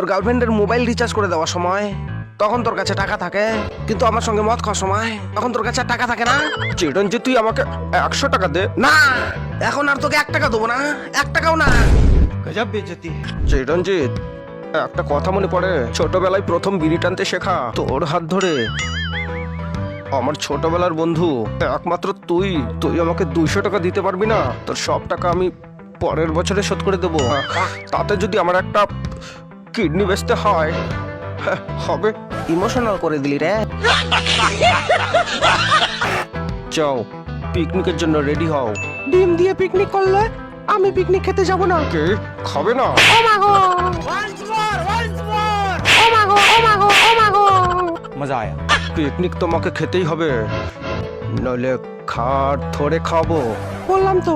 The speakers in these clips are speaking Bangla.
তোর গার্লফ্রেন্ডের মোবাইল রিচার্জ করে দেওয়ার সময় তখন তোর কাছে টাকা থাকে, কিন্তু আমার সঙ্গে মদ খাওয়ার সময় তখন তোর কাছে টাকা থাকে না। চিরঞ্জিত তুই আমাকে 100 টাকা দে। না, এখন আর তোকে 1 টাকা দেবো না, 1 টাকাও না। গজব বেজতি। চিরঞ্জিত, একটা কথা মনে পড়ে, ছোটবেলায় প্রথম বিড়ি টানতে শেখা তোর হাত ধরে। আমার ছোটবেলার বন্ধু একমাত্র তুই আমাকে 200 টাকা দিতে পারবি না? তোর সব টাকা আমি পরের বছরে শোধ করে দেবো। তাতে যদি আমার একটা কিডনি বেচতে হয় হবে। ইমোশনাল করে দিলি রে। যাও, পিকনিকের জন্য রেডি হও। ডিম দিয়ে পিকনিক করলে আমি পিকনিক খেতে যাব না। কে খাবে না? ও মা গো, ও মা গো, ও মা গো, ও মা গো। মজা আয়া। পিকনিক তোমাকে খেতেই হবে, নইলে খাট ধরে খাবো। বললাম তো,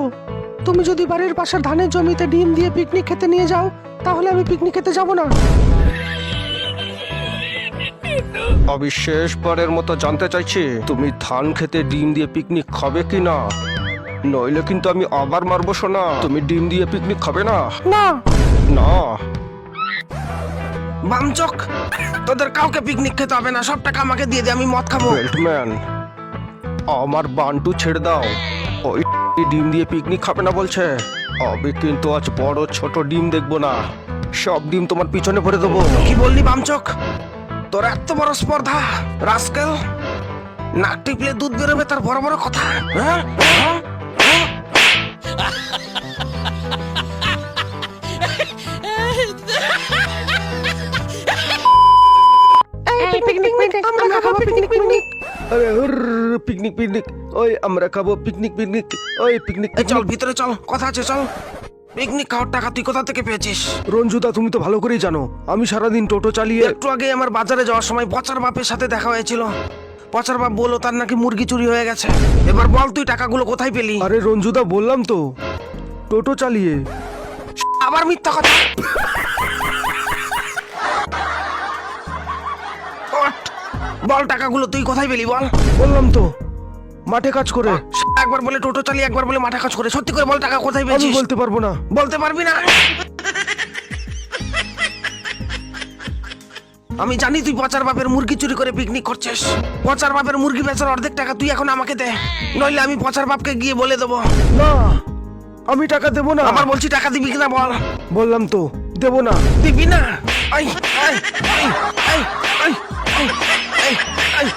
তুমি যদি বাড়ির পাশের ধানের জমিতে ডিম দিয়ে পিকনিক খেতে নিয়ে যাও, তাহলে আমি পিকনিক খেতে যাব না। আমি শেষবারের মতো জানতে চাইছি, তুমি ধান খেতে ডিম দিয়ে পিকনিক খাবে কি না? নইলে কিন্তু আমি আবার মারবো শোনা। তুমি ডিম দিয়ে পিকনিক খাবে না? না না। বামচক, তোদের কাউকে পিকনিক খেতে হবে না, সব টাকা আমাকে দিয়ে দে, আমি মদ খাবো। বেল্টম্যান, আমার বান্টু ছেড়ে দাও। ওই ডিম দিয়ে পিকনিক খাবে না বলছে। আমি কিন্তু আজ বড় ছোট ডিম দেখবো না, সব ডিম তোমার পিছনে ভরে দেবো। কি বললি বামচক? তোর এত বড় স্পর্ধা রাস্কেল! নাক টিপলে দুধ বেরোবে, তার বড় বড় কথা। হ্যাঁ? এই পিকনিক পিকনিক, আমরা খাবো পিকনিক পিকনিক। আরে পিকনিক পিকনিক, ওই আমরা খাবো পিকনিক পিকনিক, ওই পিকনিক। চল ভিতরে চল, কথা আছে, চল। পিকনিক খাওয়ার টাকা তুই কোথা থেকে পেয়েছিস? রঞ্জুদা, তুমি তো ভালো করেই জানো আমি সারাদিন টোটো চালিয়ে। একটু আগে আমার বাজারে যাওয়ার সময় পচার বাপের সাথে দেখা হয়েছিল। পচার বাপ বললো তার নাকি মুরগি চুরি হয়ে গেছে। এবার বল তুই টাকাগুলো কোথায় পেলি? আরে রঞ্জুদা, বললাম তো টোটো চালিয়ে। আবার মিথ্যা কথা। বল টাকাগুলো তুই কোথায় পেলি বল। বললাম তো মাঠে কাজ করে। একবার বলে টোটো চালিয়ে, একবার বলে মাঠে কাজ করে। সত্যি করে বল টাকা কোথায় পেয়েছিস? আমি বলতে পারবো না। বলতে পারবি না? আমি জানি তুই পচার বাপের মুরগি চুরি করে পিকনিক করছিস। পচার বাপের মুরগি বেচার অর্ধেক টাকা তুই এখন আমাকে দে, নইলে আমি পচার বাপকে গিয়ে বলে দেবো। না, আমি টাকা দেবো না। আমার বলছি টাকা দিবি কিনা বল। বললাম তো দেবো না। দিবি না? I I I I I I I